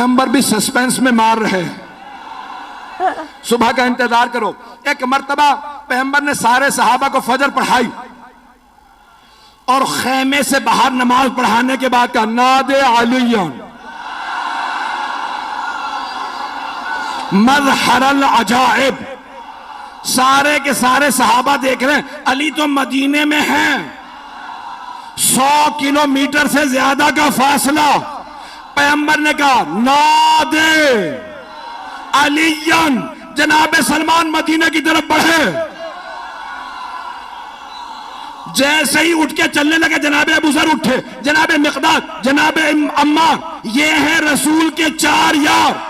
पैगंबर भी सस्पेंस में मार रहे हैं, सुबह का इंतजार करो। एक मर्तबा पैगंबर ने सारे सहाबा को फजर पढ़ाई और खेमे से बाहर नमाज पढ़ाने के बाद कहा नादे अलियन मज़हरल अजाइब। सारे के सारे सहाबा देख रहे हैं, अली तो मदीने में हैं, 100 किलोमीटर से ज्यादा का फासला। पैगंबर ने कहा नादे अलियन, जनाबे सलमान मदीने की तरफ बढ़े। जैसे ही उठ के चलने लगे जनाबे अबू ज़र उठे, जनाबे मिक़दाद, जनाबे अम्मार, ये हैं रसूल के 4 यार।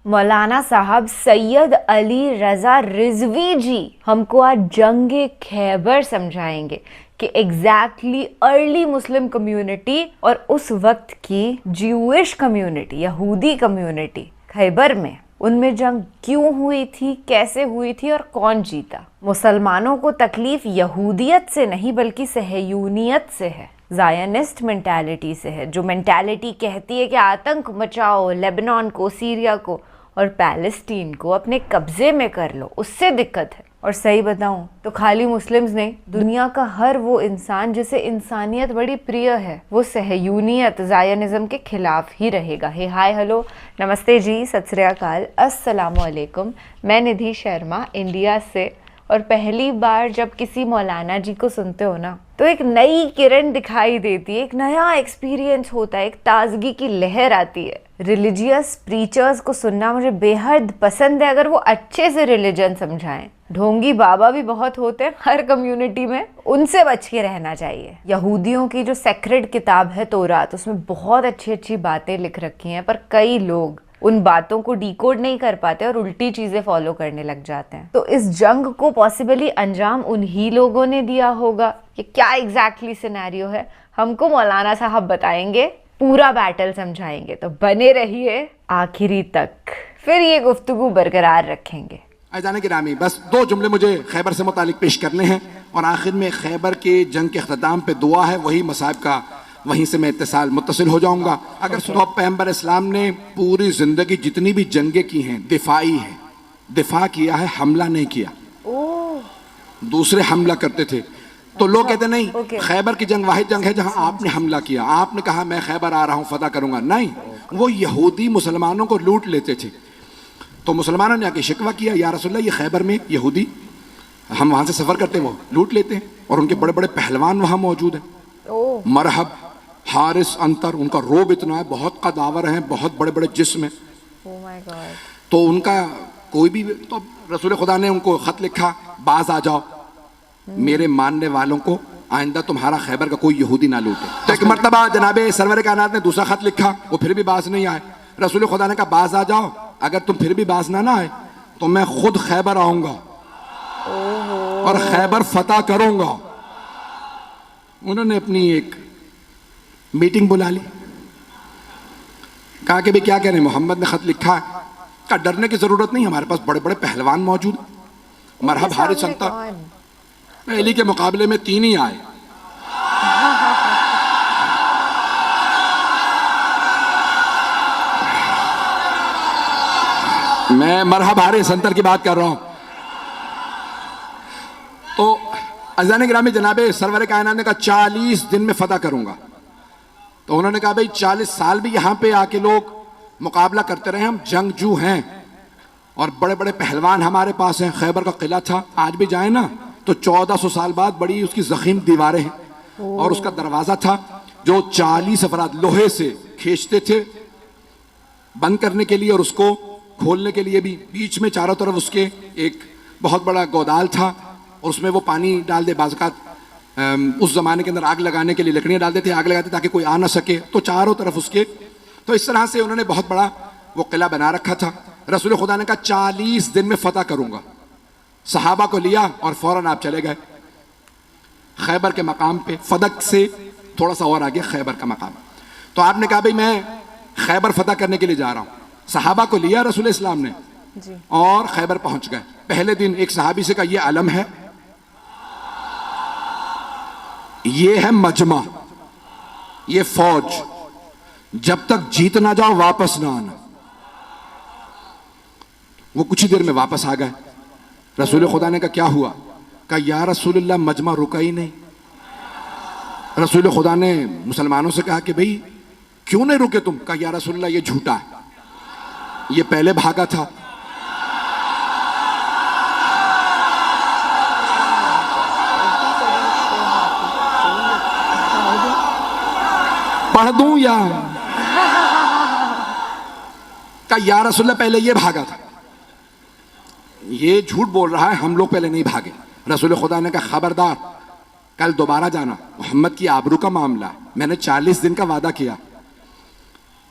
मौलाना साहब सैयद अली रजा रिजवी जी हमको आज जंगे खैबर समझाएंगे कि एग्जैक्टली अर्ली मुस्लिम कम्युनिटी और उस वक्त की ज्यूइश कम्युनिटी, यहूदी कम्युनिटी खैबर में, उनमें जंग क्यों हुई थी, कैसे हुई थी और कौन जीता। मुसलमानों को तकलीफ यहूदियत से नहीं बल्कि सहयूनियत से है, ज़ायनिस्ट मेंटालिटी से है, जो मेंटालिटी कहती है कि आतंक मचाओ, लेबनान को, सीरिया को और पैलेस्टीन को अपने कब्जे में कर लो, उससे दिक्कत है। और सही बताऊं तो खाली मुस्लिम्स नहीं, दुनिया का हर वो इंसान जिसे इंसानियत बड़ी प्रिय है, वो सहयूनियत, ज़ायनिज़्म के खिलाफ ही रहेगा। हे हाय हेलो नमस्ते जी, सत श्री अकाल, अस्सलामु अलैकुम। मैं निधि शर्मा इंडिया से, और पहली बार जब किसी मौलाना जी को सुनते हो ना तो एक नई किरण दिखाई देती है, एक नया एक्सपीरियंस होता है, एक ताजगी की लहर आती है। रिलीजियस प्रीचर्स को सुनना मुझे बेहद पसंद है, अगर वो अच्छे से रिलीजन समझाएं। ढोंगी बाबा भी बहुत होते हैं हर कम्युनिटी में, उनसे बच के रहना चाहिए। यहूदियों की जो सेक्रेड किताब है तौरात, उसमें बहुत अच्छी अच्छी बातें लिख रखी हैं, पर कई लोग उन बातों को डिकोड नहीं कर पाते और उल्टी चीजें फॉलो करने लग जाते हैं। तो इस जंग को पॉसिबली अंजाम उन्हीं लोगों ने दिया होगा। कि क्या एग्जैक्टली सिनेरियो है हमको मौलाना साहब बताएंगे, पूरा बैटल समझाएंगे, तो बने रहिए आखिरी तक, फिर ये गुफ्तगू बरकरार रखेंगे। जाने की रामी, बस 2 जुमले मुझे खैबर से मुतालिक पेश करने हैं और आखिर में खैबर के जंग के अख्ताम पे दुआ है, वही मसाइब का, वहीं से मैं इत्तिसाल मुत्तसिल हो जाऊंगा। अगर सुनो, पैगंबर इस्लाम ने पूरी जिंदगी जितनी भी जंगें की हैं दिफाई है, दिफा किया है, हमला नहीं किया। दूसरे हमला करते थे तो लोग कहते नहीं, खैबर की जंग वाहिद जंग है जहां आपने हमला किया, आपने कहा मैं खैबर आ रहा हूं फतह करूंगा। नहीं, वो यहूदी मुसलमानों को लूट लेते थे। तो मुसलमानों ने आके शिकवा किया, या रसूलल्लाह ये खैबर में यहूदी, हम वहां से सफर करते हैं, वो लूट लेते हैं और उनके बड़े बड़े पहलवान वहां मौजूद हैं, मरहब, हारिस, अंतर, उनका रोब इतना है, बहुत कदावर हैं, बहुत बड़े बड़े जिस्म हैं। तो उनका कोई भी, तो रसूल खुदा ने उनको खत लिखा, बाज आ जाओ, मेरे मानने वालों को आइंदा तुम्हारा खैबर का कोई यहूदी ना लूटे। तो एक मर्तबा जनाबे सरवर कायनात ने दूसरा खत लिखा, वो फिर भी बाज नहीं आए। रसूल खुदा ने कहा बाज आ जाओ, अगर तुम फिर भी बाज ना आए तो मैं खुद खैबर आऊंगा और खैबर फतह करूंगा। उन्होंने अपनी एक मीटिंग बुला ली, कहा कि भाई क्या कह रहे हैं, मोहम्मद ने खत लिखा है, का डरने की जरूरत नहीं, हमारे पास बड़े बड़े पहलवान मौजूद, मरहब, हारिस, अंतर, पहली के मुकाबले में 3 ही आए। मैं मरहब, हारिस, अंतर की बात कर रहा हूं। तो अज़ान गिरामी जनाबे सरवर कायनात ने कहा 40 दिन में फतह करूंगा। तो उन्होंने कहा भाई 40 साल भी यहाँ पे आके लोग मुकाबला करते रहे, हम जंगजू हैं और बड़े बड़े पहलवान हमारे पास हैं। खैबर का किला था, आज भी जाए ना तो 1400 साल बाद बड़ी उसकी जखीम दीवारें हैं और उसका दरवाजा था जो 40 अफराद लोहे से खींचते थे बंद करने के लिए और उसको खोलने के लिए भी। बीच में चारों तरफ उसके एक बहुत बड़ा गोदाल था और उसमें वो पानी डाल दे, बाज़ात उस जमाने के अंदर आग लगाने के लिए लकड़ियां डाल देते, आग लगाते ताकि कोई आ ना सके, तो चारों तरफ उसके। तो इस तरह से उन्होंने बहुत बड़ा वो किला बना रखा था। रसूल खुदा ने कहा 40 दिन में फतह करूंगा। सहाबा को लिया और फौरन आप चले गए खैबर के मकाम पे, फदक से थोड़ा सा और आगे खैबर का मकाम। तो आपने कहा भाई मैं खैबर फतह करने के लिए जा रहा हूँ। सहाबा को लिया रसूल इस्लाम ने और खैबर पहुंच गए। पहले दिन एक सहाबी से कहा ये अलम है, ये है मजमा, ये फौज, जब तक जीत ना जाओ वापस ना आना। वो कुछ ही देर में वापस आ गए। रसूल खुदा ने कहा क्या हुआ? कहा या रसूलल्लाह मजमा रुका ही नहीं। रसूल खुदा ने मुसलमानों से कहा कि भाई क्यों नहीं रुके तुम? कहा या रसूलल्लाह ये झूठा है, ये पहले भागा था। पढ़ दूं या? कहा या रसूलल्लाह पहले ये भागा था, ये झूठ बोल रहा है, हम लोग पहले नहीं भागे। रसूल खुदा ने कहा खबरदार, कल दोबारा जाना, मोहम्मद की आबरू का मामला है, मैंने 40 दिन का वादा किया,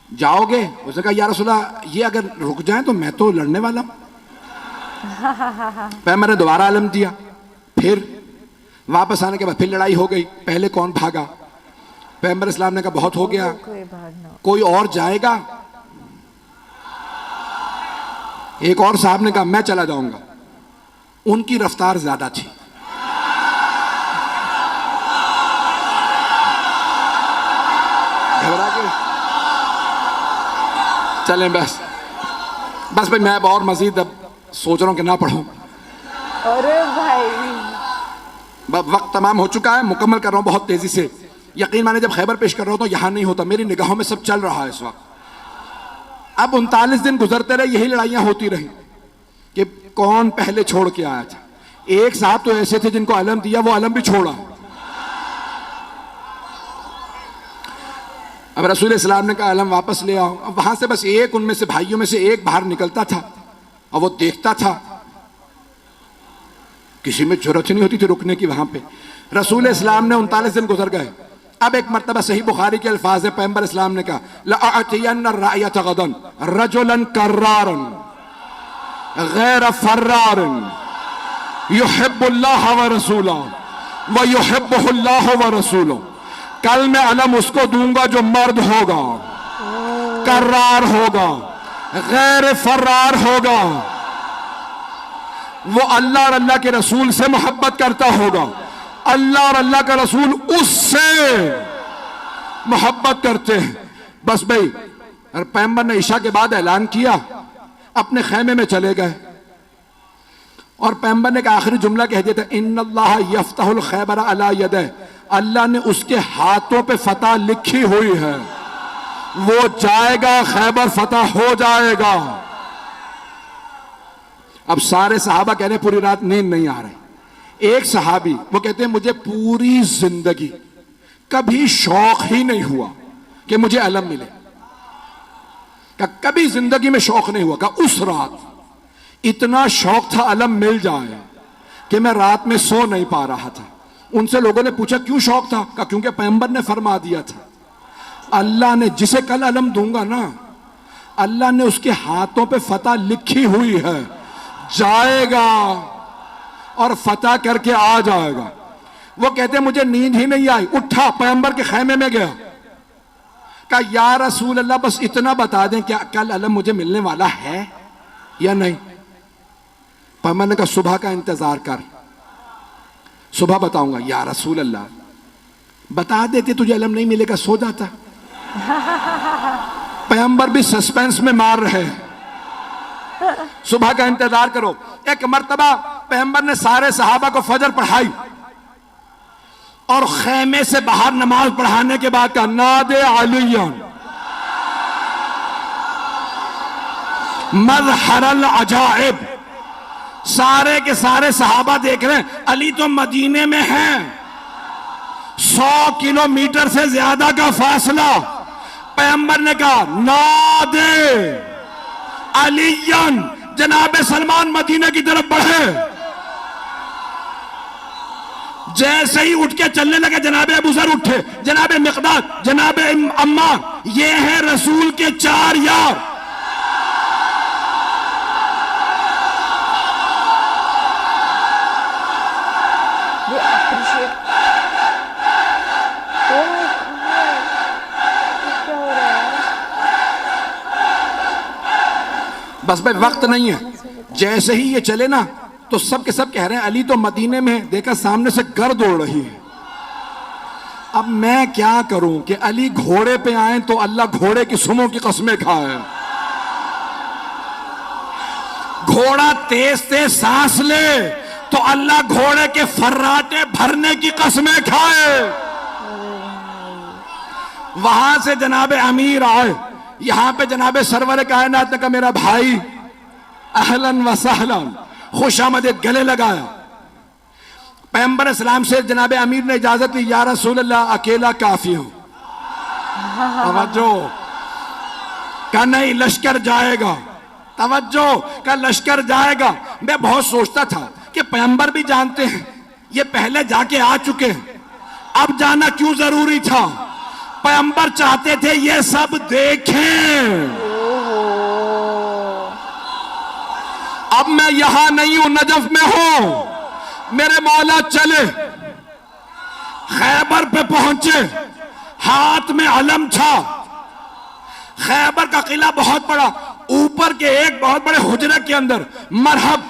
जाओगे? उसने कहा या रसूलल्लाह ये अगर रुक जाए तो मैं तो लड़ने वाला हूं। पैगंबर ने दोबारा आलम दिया, फिर वापस आने के बाद फिर लड़ाई हो गई। पहले कौन भागा? पैगंबर इस्लाम ने कहा बहुत हो गया, कोई और जाएगा? एक और साहब ने कहा मैं चला जाऊंगा। उनकी रफ्तार ज्यादा थी। घबरा के चलें बस भाई, मैं अब और मजीद अब सोच रहा हूं कि ना पढ़ूं। अरे भाई वक्त तमाम हो चुका है, मुकम्मल कर रहा हूं बहुत तेजी से। यकीन माने जब खैबर पेश कर रहा हूं तो यहां नहीं होता, मेरी निगाहों में सब चल रहा है इस वक्त। अब 39 दिन गुजरते रहे, यही लड़ाइयां होती रही कि कौन पहले छोड़ के आया था। एक साहब तो ऐसे थे जिनको अलम दिया, वो अलम भी छोड़ा। अब रसूल इस्लाम ने कहा अलम वापस ले आओ। अब वहां से बस एक उनमें से भाइयों में से एक बाहर निकलता था और वो देखता था, किसी में जरूरत ही नहीं होती थी रुकने की वहां पे। रसूल इस्लाम ने 39 दिन गुजर गए। अब एक मर्तबा सही बुखारी के अल्फाज है, पैगंबर इस्लाम ने कहा लअतियन्ना रायत गदन रजुलन कर्रारन गैर फर्रारन युहिब्बुल्लाह व रसूलहु व युहिब्बुहुल्लाह व रसूलुहु। कल मैं अलम उसको दूंगा जो मर्द होगा, कर्रार होगा, गैर फर्रार होगा, वो अल्लाह और अल्लाह के रसूल से मोहब्बत करता होगा, अल्लाह और अल्लाह का रसूल उससे मोहब्बत करते हैं। बस भाई, और पैगंबर ने ईशा के बाद ऐलान किया, अपने खैमे में चले गए और पैगंबर ने का आखिरी जुमला कह दिया था इन्नल्लाह यफ्तहुल खैबर अला यदैह। अल्लाह ने उसके हाथों पे फतह लिखी हुई है, वो जाएगा, खैबर फतह हो जाएगा। अब सारे सहाबा कह रहे पूरी रात नींद नहीं आ रही। एक सहाबी वो कहते हैं मुझे पूरी जिंदगी कभी शौक ही नहीं हुआ कि मुझे अलम मिले। कभी जिंदगी में शौक नहीं हुआ। कहा उस रात इतना शौक था अलम मिल जाए कि मैं रात में सो नहीं पा रहा था। उनसे लोगों ने पूछा क्यों शौक था? कहा क्योंकि पैगंबर ने फरमा दिया था, अल्लाह ने जिसे कल अलम दूंगा ना, अल्लाह ने उसके हाथों पे फतह लिखी हुई है, जाएगा और फतह करके आ जाएगा। वो कहते मुझे नींद ही नहीं आई, उठा पैगंबर के खैमे में गया, कहा या रसूल अल्लाह बस इतना बता दें क्या कल अलम मुझे मिलने वाला है या नहीं? पैगंबर ने कहा सुबह का इंतजार कर, सुबह बताऊंगा। या रसूल अल्लाह बता देते तुझे अलम नहीं मिलेगा, सो जाता। पैगंबर भी सस्पेंस में मार रहे हैं, सुबह का इंतजार करो। एक मर्तबा पैगंबर ने सारे सहाबा को फजर पढ़ाई और खैमे से बाहर नमाज पढ़ाने के बाद कहा नादे अलियन मज़हरल अजाइब। सारे के सारे सहाबा देख रहे हैं, अली तो मदीने में हैं, 100 किलोमीटर से ज्यादा का फासला। पैगंबर ने कहा नादे अलियन, जनाबे सलमान मदीने की तरफ बढ़े। जैसे ही उठ के चलने लगे जनाबे अबू ज़र उठे, जनाबे मिक़दाद, जनाबे अम्मार, ये है रसूल के 4 यार। बस भाई वक्त नहीं है, जैसे ही ये चले ना तो सब के सब कह रहे हैं अली तो मदीने में है। देखा सामने से गर्द उड़ रही है, अब मैं क्या करूं कि अली घोड़े पे आए तो अल्लाह घोड़े की सुमों की कस्में खाए, घोड़ा तेज तेज सांस ले तो अल्लाह घोड़े के फर्राटे भरने की कस्में खाए। वहां से जनाबे अमीर आए, यहां पे जनाबे सरवर कायनात ने कहा मेरा भाई अहलन व सहलन, खुशामदीद गले लगाया। पैगंबर इस्लाम से जनाबे अमीर ने इजाजत ली, या रसूल अल्लाह अकेला काफी हूं। तवज्जो, कहा नहीं लश्कर जाएगा, तवज्जो, कहा लश्कर जाएगा। मैं बहुत सोचता था कि पैगंबर भी जानते हैं ये पहले जाके आ चुके हैं, अब जाना क्यों जरूरी था। पैगंबर चाहते थे ये सब देखें। अब मैं यहां नहीं हूं, नजफ में हूं, मेरे मौला चले खैबर पे पहुंचे, हाथ में अलम था। खैबर का किला बहुत बड़ा, ऊपर के एक बहुत बड़े हुजरे के अंदर मरहब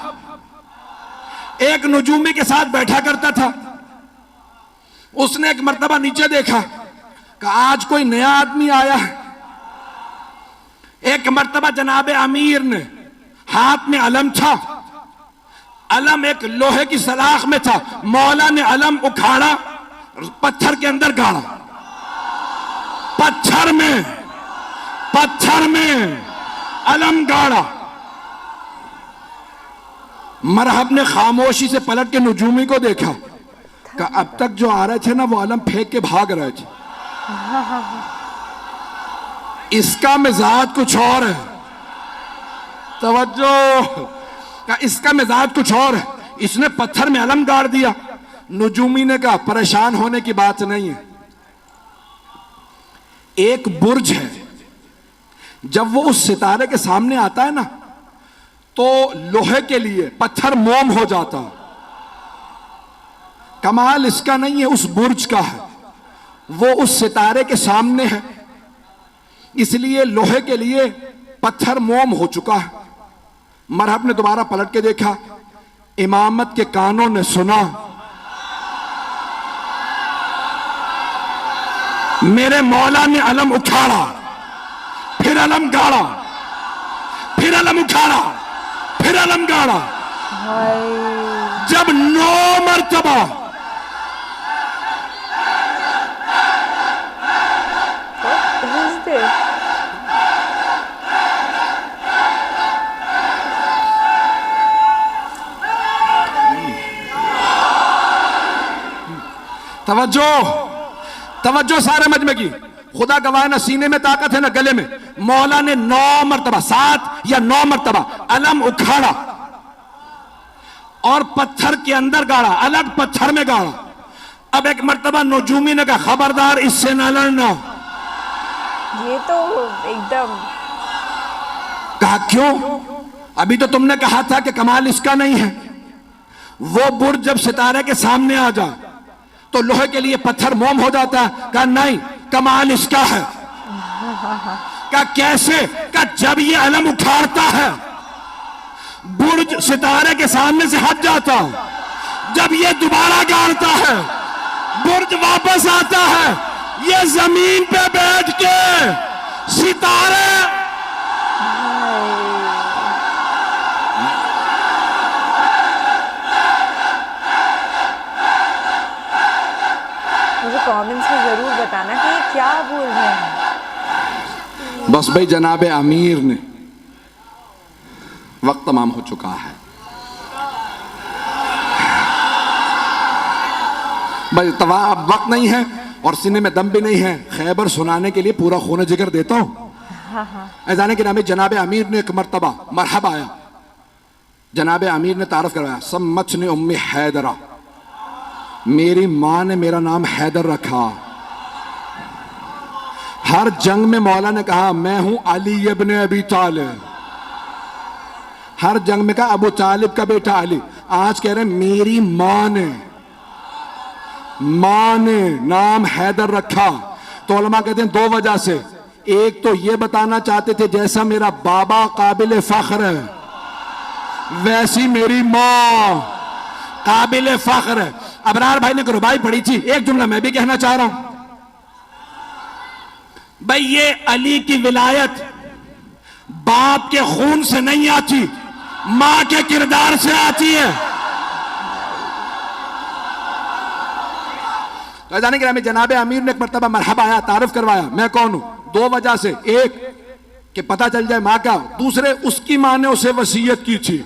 एक नजूमी के साथ बैठा करता था। उसने एक मर्तबा नीचे देखा कि आज कोई नया आदमी आया है। एक मर्तबा जनाबे अमीर ने, हाथ में अलम था, अलम एक लोहे की सलाख में था, मौला ने अलम उखाड़ा, पत्थर के अंदर गाड़ा, पत्थर में अलम गाड़ा। मरहब ने खामोशी से पलट के नजूमी को देखा कि अब तक जो आ रहे थे ना वो अलम फेंक के भाग रहे थे, इसका मिजाज कुछ और है। तवज्जो, इसका मिजाज कुछ और है, इसने पत्थर में अलम गाड़ दिया। नजूमी ने कहा परेशान होने की बात नहीं है, एक बुर्ज है, जब वो उस सितारे के सामने आता है ना तो लोहे के लिए पत्थर मोम हो जाता। कमाल इसका नहीं है, उस बुर्ज का है, वो उस सितारे के सामने है, इसलिए लोहे के लिए पत्थर मोम हो चुका है। मरहब ने दोबारा पलट के देखा, इमामत के कानों ने सुना, मेरे मौला ने अलम उखाड़ा, फिर अलम गाड़ा, फिर अलम उखाड़ा, फिर अलम गाड़ा। जब 9 मरतबा तवज्जो सारे मजमे की, खुदा गवाह ना सीने में ताकत है ना गले में। मौला ने 9 मरतबा, 7 या 9 मरतबा अलम उखाड़ा और पत्थर के अंदर गाड़ा, अलग पत्थर में गाड़ा। अब एक मरतबा नजूमी ने कहा खबरदार इससे ना लड़ना। ये तो एकदम, कहा क्यों? अभी तो तुमने कहा था कि कमाल इसका नहीं है। वो बुर्ज जब सितारे के सामने आ जाए तो लोहे के लिए पत्थर मोम हो जाता है। कहा नहीं, कमाल इसका है। कहा कैसे? कहा जब ये अलम उखाड़ता है बुर्ज सितारे के सामने से हट जाता, जब ये दोबारा गाड़ता है बुर्ज वापस आता है, ये जमीन पे बैठ के सितारे मुझे कमेंट्स में जरूर बताना कि ये क्या बोल रहे हैं। बस भाई जनाबे अमीर ने, वक्त तमाम हो चुका है भाई, अब वक्त नहीं है और सीने में दम भी नहीं है। खैबर सुनाने के लिए पूरा खून जिगर देता हूं। ऐजाने के नाम जनाबे अमीर ने एक मरतबा मरहब आया, जनाबे अमीर ने तारफ करवाया, सम्मतनी उम्मी हैदरा, मेरी मां ने मेरा नाम हैदर रखा। हर जंग में मौला ने कहा मैं हूं अली इब्न अबी तालिब, हर जंग में कहा अबू तालिब का बेटा अली। आज कह रहे मेरी मां ने नाम हैदर रखा। तो उलमा कहते हैं 2 वजह से, एक तो ये बताना चाहते थे जैसा मेरा बाबा काबिल फख्र है वैसी मेरी मां काबिल फख्र है। अबरार भाई ने रुबाई पढ़ी थी, एक जुमला मैं भी कहना चाह रहा हूं। भाई ये अली की विलायत बाप के खून से नहीं आती, मां के किरदार से आती है। तो जाने के जनाब अमीर ने एक मरतबा मरहबा आया, तारुफ करवाया, मैं कौन हूं। दो वजह से, एक कि पता चल जाए मां क्या, दूसरे उसकी मां ने उसे वसीयत की थी,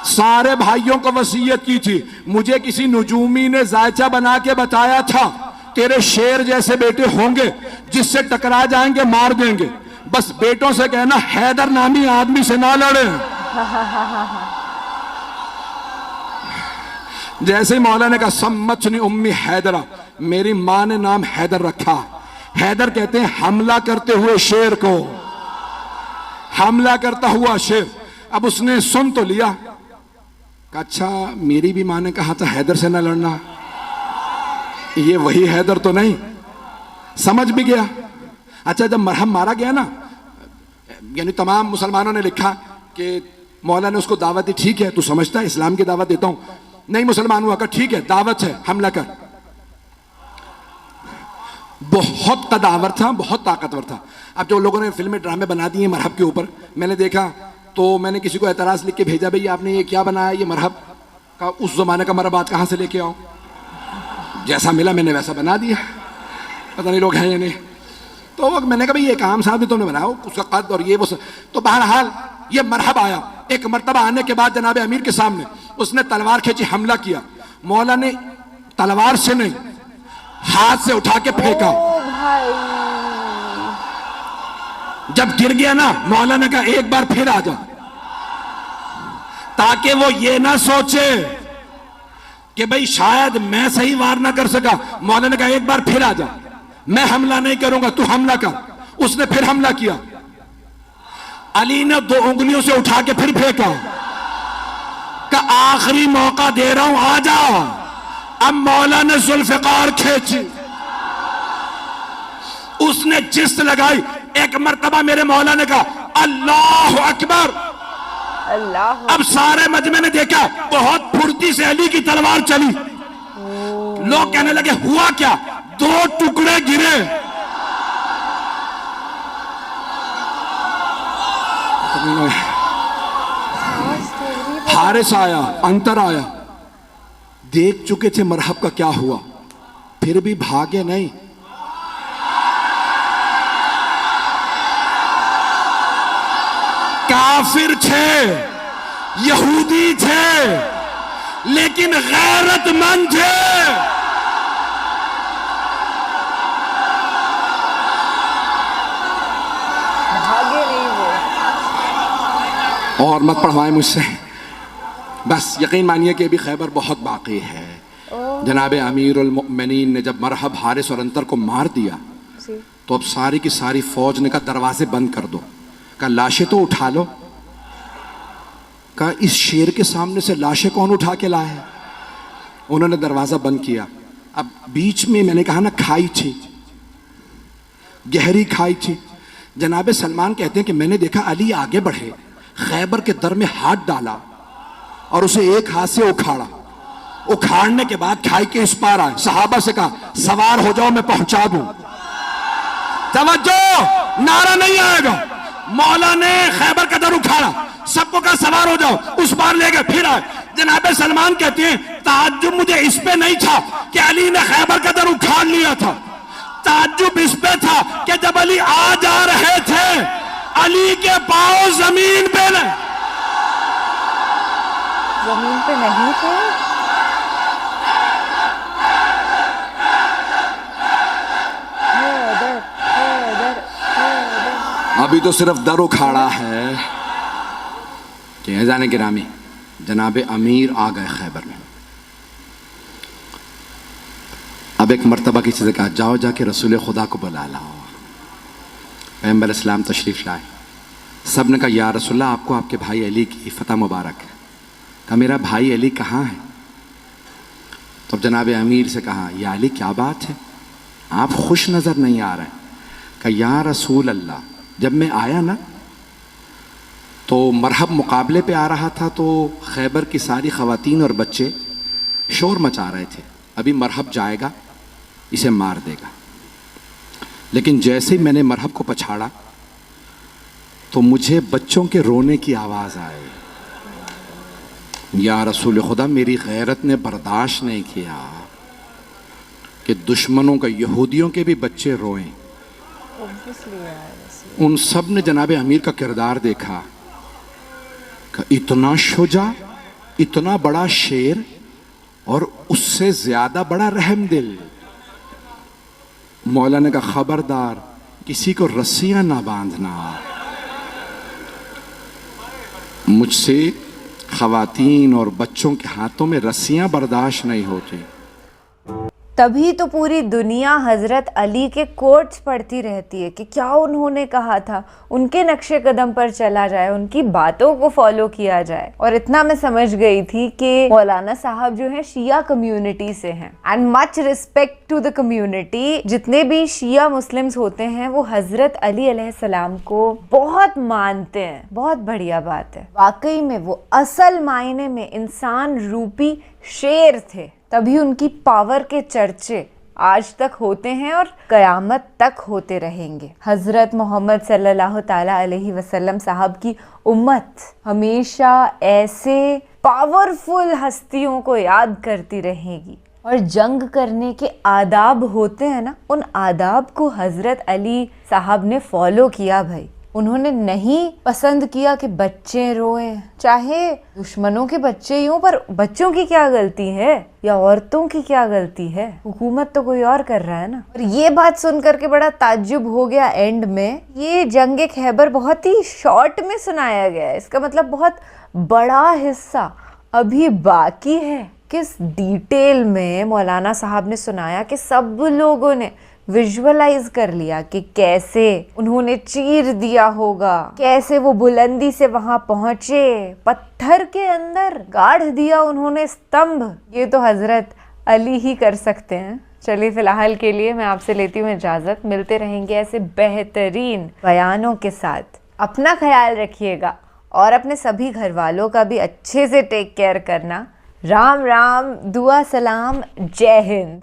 सारे भाइयों को वसीयत की थी। मुझे किसी नुजूमी ने जायचा बना के बताया था, तेरे शेर जैसे बेटे होंगे, जिससे टकरा जाएंगे मार देंगे, बस बेटों से कहना हैदर नामी आदमी से ना लड़े। जैसे ही मौला ने कहा सम्मतनी उम्मी हैदरा, मेरी मां ने नाम हैदर रखा। हैदर कहते हैं हमला करते हुए शेर को, हमला करता हुआ शेर। अब उसने सुन तो लिया, अच्छा मेरी भी मां ने कहा था हैदर से ना लड़ना, ये वही हैदर तो नहीं, समझ भी गया। अच्छा जब मरहम मारा गया ना, यानी तमाम मुसलमानों ने लिखा कि मौला ने उसको दावत दी, ठीक है तू समझता है इस्लाम की दावत देता हूं, नहीं मुसलमान हुआ, कहा ठीक है दावत है, हमला कर। बहुत कदावर था, बहुत ताकतवर था। अब जो लोगों ने फिल्में ड्रामे बना दिए मरहब के ऊपर, मैंने देखा तो मैंने किसी को एतराज लिख के भेजा, भाई आपने ये क्या बनाया, ये मरहब का उस जमाने का मरहबात कहां से लेके आओ, जैसा मिला मैंने वैसा बना दिया, पता नहीं लोग हैं या नहीं। तो मैंने कहा भाई ये काम साहब भी तुमने बनाया, उसका कद और ये वो तो बहरहाल ये मरहब आया। एक मरतबा आने के बाद जनाब अमीर के सामने उसने तलवार खींची, हमला किया। मौला ने तलवार से नहीं हाथ से उठा के फेंका। जब गिर गया ना, मौला ने कहा एक बार फिर आ जा, ताकि वो ये ना सोचे कि भाई शायद मैं सही वार ना कर सका। मौला ने कहा एक बार फिर आ जा, मैं हमला नहीं करूंगा, तू हमला कर। उसने फिर हमला किया। अली ने दो उंगलियों से उठा के फिर फेंका, का आखिरी मौका दे रहा हूं, आ जाओ। अब मौला ने जुल्फिकार खींची, उसने जिस्त लगाई। एक मर्तबा मेरे मौला ने कहा अल्लाह अकबर, अल्लाह। अब सारे मजमे ने देखा बहुत फुर्ती से अली की तलवार चली। लोग कहने लगे हुआ क्या, दो टुकड़े गिरे। हारिस आया, अंतर आया, देख चुके थे मरहब का क्या हुआ, फिर भी भागे नहीं। काफिर थे, यहूदी थे, लेकिन गैरतमंद थे। भागे नहीं वो। और मत पढ़वाएं मुझसे, बस यकीन मानिए कि अभी खैबर बहुत बाकी है। जनाब अमीरुल मोमिनीन ने जब मरहब, हारिस और अंतर को मार दिया तो अब सारी की सारी फौज ने कहा दरवाजे बंद कर दो। कहा लाशें तो उठा लो। कहा इस शेर के सामने से लाशें कौन उठा के लाए हैं। उन्होंने दरवाजा बंद किया। अब बीच में मैंने कहा ना खाई थी, गहरी खाई थी। जनाब सलमान कहते हैं कि मैंने देखा अली आगे बढ़े, खैबर के दर में हाथ डाला और उसे एक हाथ से उखाड़ा। उखाड़ने के बाद खाई के इस पार आए, सहाबा से कहा सवार हो जाओ मैं पहुंचा दूं। तवज्जो, नारा नहीं आएगा। मौला ने खैबर का दर उखाड़ा, सबको कहा सवार हो जाओ, उस पार ले गए, फिर आए। जनाब सलमान कहते हैं ताज्जुब मुझे इस पे नहीं था कि अली ने खैबर का दर उखाड़ लिया था, ताज्जुब इस पे था कि जब अली आ जा रहे थे अली के पांव जमीन पे नहीं थे। अभी तो सिर्फ दर उखाड़ा है कि जाने गिरामी जनाब अमीर आ गए खैबर में। अब एक मर्तबा किसी से कहा जाओ जाके रसूल खुदा को बुला लाओ। पैगंबर इस्लाम तशरीफ लाए। सब ने कहा या रसूलल्लाह आपको आपके भाई अली की फतह मुबारक है। कहा मेरा भाई अली कहाँ है। तो अब जनाब अमीर से कहा या अली क्या बात है, आप खुश नज़र नहीं आ रहे। कहा या रसूल अल्लाह, जब मैं आया ना तो मरहब मुकाबले पे आ रहा था तो खैबर की सारी ख़वातीन और बच्चे शोर मचा रहे थे, अभी मरहब जाएगा इसे मार देगा। लेकिन जैसे ही मैंने मरहब को पछाड़ा तो मुझे बच्चों के रोने की आवाज आई। या रसूल खुदा, मेरी गैरत ने बर्दाश्त नहीं किया कि दुश्मनों का, यहूदियों के भी बच्चे रोएं। उन सब ने जनाब अमीर का किरदार देखा कि इतना शुजा, इतना बड़ा शेर और उससे ज्यादा बड़ा रहमदिल। मौला ने कहा, खबरदार किसी को रस्सियां ना बांधना। मुझसे खवातीन और बच्चों के हाथों में रस्सियां बर्दाश्त नहीं होती। तभी तो पूरी दुनिया हजरत अली के कोट्स पढ़ती रहती है कि क्या उन्होंने कहा था, उनके नक्शे कदम पर चला जाए, उनकी बातों को फॉलो किया जाए। और इतना मैं समझ गई थी कि मौलाना साहब जो है शिया कम्युनिटी से हैं। And much respect to the community. जितने भी शिया मुस्लिम्स होते हैं वो हजरत अली अलैहिस्सलाम को बहुत मानते हैं। बहुत बढ़िया बात है। वाकई में वो असल मायने में इंसान रूपी शेर थे, तभी उनकी पावर के चर्चे आज तक होते हैं और कयामत तक होते रहेंगे। हजरत मोहम्मद सल्लल्लाहु ताला अलैहि वसल्लम साहब की उम्मत हमेशा ऐसे पावरफुल हस्तियों को याद करती रहेगी। और जंग करने के आदाब होते हैं ना, उन आदाब को हजरत अली साहब ने फॉलो किया भाई। उन्होंने नहीं पसंद किया कि बच्चे रोएं, चाहे दुश्मनों के बच्चे ही हों, पर बच्चों की क्या गलती है या औरतों की क्या गलती है? हुकूमत तो कोई और कर रहा है ना। और ये बात सुन करके बड़ा ताज्जुब हो गया एंड में। ये जंग खैबर बहुत ही शॉर्ट में सुनाया गया है, इसका मतलब बहुत बड़ा हिस्सा अभी बाकी है। किस डिटेल में मौलाना साहब ने सुनाया कि सब लोगों ने विजुअलाइज कर लिया कि कैसे उन्होंने चीर दिया होगा, कैसे वो बुलंदी से वहां पहुंचे, पत्थर के अंदर गाड़ दिया उन्होंने स्तंभ। ये तो हजरत अली ही कर सकते हैं। चलिए फिलहाल के लिए मैं आपसे लेती हूँ इजाजत। मिलते रहेंगे ऐसे बेहतरीन बयानों के साथ। अपना ख्याल रखिएगा और अपने सभी घर वालों का भी अच्छे से टेक केयर करना। राम राम, दुआ सलाम, जय हिंद।